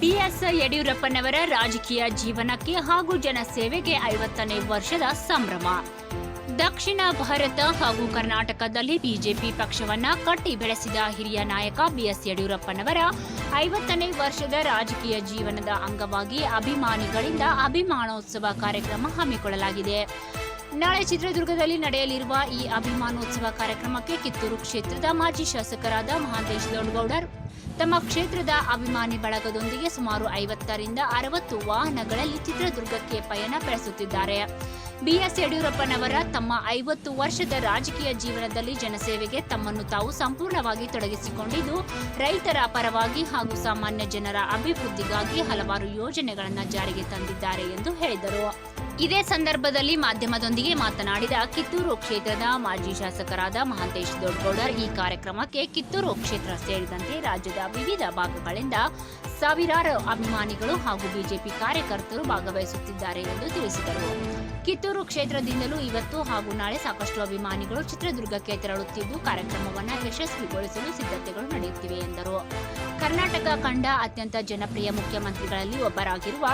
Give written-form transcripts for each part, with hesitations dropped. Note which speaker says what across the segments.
Speaker 1: BS ಯಡಿಯೂರಪ್ಪನವರ ರಾಜಕೀಯ ಜೀವನಕ್ಕೆ ಹಾಗೂ ಜನಸೇವೆಗೆ 50ನೇ ವರ್ಷದ ಸಂಭ್ರಮ. ದಕ್ಷಿಣ ಭಾರತ ಹಾಗೂ ಕರ್ನಾಟಕದಲ್ಲಿ ಬಿಜೆಪಿ ಪಕ್ಷವನ್ನ ಕಟ್ಟಿ ಬೆಳೆಸಿದ ಹಿರಿಯ ನಾಯಕ ಬಿಎಸ್ ಯಡಿಯೂರಪ್ಪನವರ 50ನೇ ವರ್ಷದ ರಾಜಕೀಯ ಜೀವನದ ಅಂಗವಾಗಿ ಅಭಿಮಾನಿಗಳಿಂದ ಅಭಿಮಾನೋತ್ಸವ ಕಾರ್ಯಕ್ರಮ ಹಮ್ಮಿಕೊಳ್ಳಲಾಗಿದೆ. ನಾಳೆ ಚಿತ್ರದುರ್ಗದಲ್ಲಿ ನಡೆಯಲಿರುವ ಈ ಅಭಿಮಾನೋತ್ಸವ ಕಾರ್ಯಕ್ರಮಕ್ಕೆ ಕಿತ್ತೂರು ಕ್ಷೇತ್ರದ ಮಾಜಿ ಶಾಸಕರಾದ ಮಹಾಂತೇಶ್ ದೊಡ್ಡಗೌಡರ್ ತಮ್ಮ ಕ್ಷೇತ್ರದ ಅಭಿಮಾನಿ ಬಳಗದೊಂದಿಗೆ ಸುಮಾರು 50ರಿಂದ 60 ವಾಹನಗಳಲ್ಲಿ ಚಿತ್ರದುರ್ಗಕ್ಕೆ ಪಯಣ ಬೆಳೆಸುತ್ತಿದ್ದಾರೆ. ಬಿಎಸ್ ಯಡಿಯೂರಪ್ಪನವರ ತಮ್ಮ 50 ವರ್ಷದ ರಾಜಕೀಯ ಜೀವನದಲ್ಲಿ ಜನಸೇವೆಗೆ ತಮ್ಮನ್ನು ತಾವು ಸಂಪೂರ್ಣವಾಗಿ ತೊಡಗಿಸಿಕೊಂಡಿದ್ದು, ರೈತರ ಪರವಾಗಿ ಹಾಗೂ ಸಾಮಾನ್ಯ ಜನರ ಅಭಿವೃದ್ಧಿಗಾಗಿ ಹಲವಾರು ಯೋಜನೆಗಳನ್ನು ಜಾರಿಗೆ ತಂದಿದ್ದಾರೆ ಎಂದು ಹೇಳಿದರು. ಇದೇ ಸಂದರ್ಭದಲ್ಲಿ ಮಾಧ್ಯಮದೊಂದಿಗೆ ಮಾತನಾಡಿದ ಕಿತ್ತೂರು ಕ್ಷೇತ್ರದ ಮಾಜಿ ಶಾಸಕರಾದ ಮಹಾಂತೇಶ್ ದೊಡ್ಡಗೌಡರ್, ಈ ಕಾರ್ಯಕ್ರಮಕ್ಕೆ ಕಿತ್ತೂರು ಕ್ಷೇತ್ರ ಸೇರಿದಂತೆ ರಾಜ್ಯದ ವಿವಿಧ ಭಾಗಗಳಿಂದ ಸಾವಿರಾರು ಅಭಿಮಾನಿಗಳು ಹಾಗೂ ಬಿಜೆಪಿ ಕಾರ್ಯಕರ್ತರು ಭಾಗವಹಿಸುತ್ತಿದ್ದಾರೆ ಎಂದು ತಿಳಿಸಿದರು. ಕಿತ್ತೂರು ಕ್ಷೇತ್ರದಿಂದಲೂ ಇವತ್ತು ಹಾಗೂ ನಾಳೆ ಸಾಕಷ್ಟು ಅಭಿಮಾನಿಗಳು ಚಿತ್ರದುರ್ಗಕ್ಕೆ ತೆರಳುತ್ತಿದ್ದು, ಕಾರ್ಯಕ್ರಮವನ್ನು ಯಶಸ್ವಿಗೊಳಿಸಲು ಸಿದ್ಧತೆಗಳು ನಡೆಯುತ್ತಿವೆ ಎಂದರು. ಕರ್ನಾಟಕ ಕಂಡ ಅತ್ಯಂತ ಜನಪ್ರಿಯ ಮುಖ್ಯಮಂತ್ರಿಗಳಲ್ಲಿ ಒಬ್ಬರಾಗಿರುವ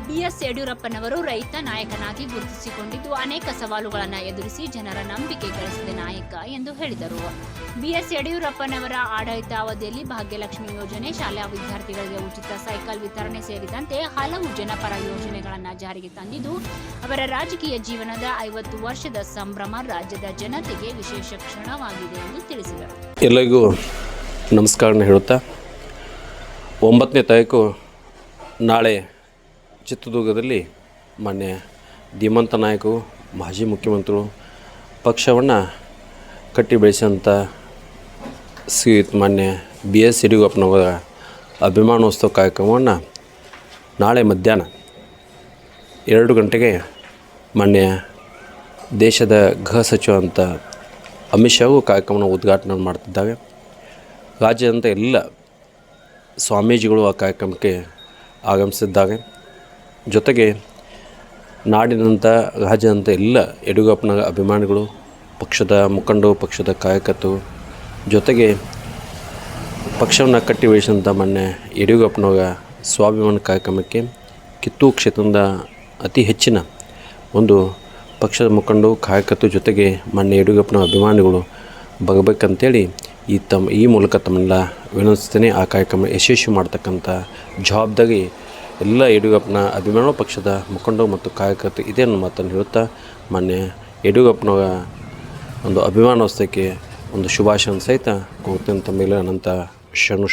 Speaker 1: ಬಿಎಸ್ ಯಡಿಯೂರಪ್ಪನವರು ರೈತ ನಾಯಕನಾಗಿ ಗುರುತಿಸಿಕೊಂಡಿದ್ದು, ಅನೇಕ ಸವಾಲುಗಳನ್ನು ಎದುರಿಸಿ ಜನರ ನಂಬಿಕೆ ಗಳಿಸಿದ ನಾಯಕ ಎಂದು ಹೇಳಿದರು. ಬಿಎಸ್ ಯಡಿಯೂರಪ್ಪನವರ ಆಡಳಿತಾವಧಿಯಲ್ಲಿ ಭಾಗ್ಯಲಕ್ಷ್ಮಿ ಯೋಜನೆ, ಶಾಲಾ ವಿದ್ಯಾರ್ಥಿಗಳಿಗೆ ಉಚಿತ ಸೈಕಲ್ ವಿತರಣೆ ಸೇರಿದಂತೆ ಹಲವು ಜನಪರ ಯೋಜನೆಗಳನ್ನು ಜಾರಿಗೆ ತಂದಿದ್ದು, ಅವರ ರಾಜಕೀಯ ಜೀವನದ 50 ವರ್ಷದ ಸಂಭ್ರಮ ರಾಜ್ಯದ ಜನತೆಗೆ ವಿಶೇಷ ಕ್ಷಣವಾಗಿದೆ ಎಂದು ತಿಳಿಸಿದರು.
Speaker 2: ಎಲ್ಲರಿಗೂ ನಮಸ್ಕಾರ ಹೇಳುತ್ತಾ, 9ನೇ ತಾರೀಕು ನಾಳೆ ಚಿತ್ರದುರ್ಗದಲ್ಲಿ ಮಾನ್ಯ ಧೀಮಂತ ನಾಯಕರು, ಮಾಜಿ ಮುಖ್ಯಮಂತ್ರಿಗಳು, ಪಕ್ಷವನ್ನು ಕಟ್ಟಿ ಬೆಳೆಸಿದಂಥ ಮಾನ್ಯ ಬಿಎಸ್ ಯಡಿಯೂರಪ್ಪನವರ ಅಭಿಮಾನೋತ್ಸವ ಕಾರ್ಯಕ್ರಮವನ್ನು ನಾಳೆ ಮಧ್ಯಾಹ್ನ 2 ಗಂಟೆಗೆ ಮಾನ್ಯ ದೇಶದ ಗೃಹ ಸಚಿವ ಅಂತ ಅಮಿತ್ ಶಾ ಕಾರ್ಯಕ್ರಮವನ್ನು ಉದ್ಘಾಟನೆ ಮಾಡ್ತಿದ್ದಾರೆ. ರಾಜ್ಯದಂಥ ಎಲ್ಲ ಸ್ವಾಮೀಜಿಗಳು ಆ ಕಾರ್ಯಕ್ರಮಕ್ಕೆ ಆಗಮಿಸಿದ್ದಾರೆ. ಜೊತೆಗೆ ನಾಡಿನಂಥ ರಾಜ್ಯದಂಥ ಎಲ್ಲ ಯಡಿಯೂರಪ್ಪನ ಅಭಿಮಾನಿಗಳು, ಪಕ್ಷದ ಮುಖಂಡರು, ಪಕ್ಷದ ಕಾರ್ಯಕರ್ತರು, ಜೊತೆಗೆ ಪಕ್ಷವನ್ನು ಕಟ್ಟಿ ಬೆಳೆಸಿದಂಥ ಮಾನ್ಯ ಯಡಿಯೂರಪ್ಪನವರ ಸ್ವಾಭಿಮಾನ ಕಾರ್ಯಕ್ರಮಕ್ಕೆ ಕಿತ್ತೂರು ಕ್ಷೇತ್ರದಿಂದ ಅತಿ ಹೆಚ್ಚಿನ ಒಂದು ಪಕ್ಷದ ಮುಖಂಡರು, ಕಾರ್ಯಕರ್ತರು, ಜೊತೆಗೆ ಮಾನ್ಯ ಯಡಿಯೂರಪ್ಪನ ಅಭಿಮಾನಿಗಳು ಬರಬೇಕಂತೇಳಿ ಈ ಮೂಲಕ ತಮ್ಮೆಲ್ಲ ವಿನಂತಿಸ್ತೇನೆ. ಆ ಕಾರ್ಯಕ್ರಮ ಯಶಸ್ವಿ ಮಾಡ್ತಕ್ಕಂಥ ಜವಾಬ್ದಾರಿ ಎಲ್ಲ ಯಡಿಯೂರಪ್ಪನ ಅಭಿಮಾನ ಪಕ್ಷದ ಮುಖಂಡರು ಮತ್ತು ಕಾರ್ಯಕರ್ತರು ಇದೆ ಅನ್ನೋ ಮಾತನ್ನು ಹೇಳುತ್ತಾ, ಮಾನ್ಯ ಯಡಿಯೂರಪ್ಪನವರ ಒಂದು ಅಭಿಮಾನೋತ್ಸವಕ್ಕೆ ಒಂದು ಶುಭಾಶಯ ಸಹಿತ ಕೋರ್ತೇನೆ. ತಮ್ಮೆಲ್ಲ ಅನಂತ ಶರಣು.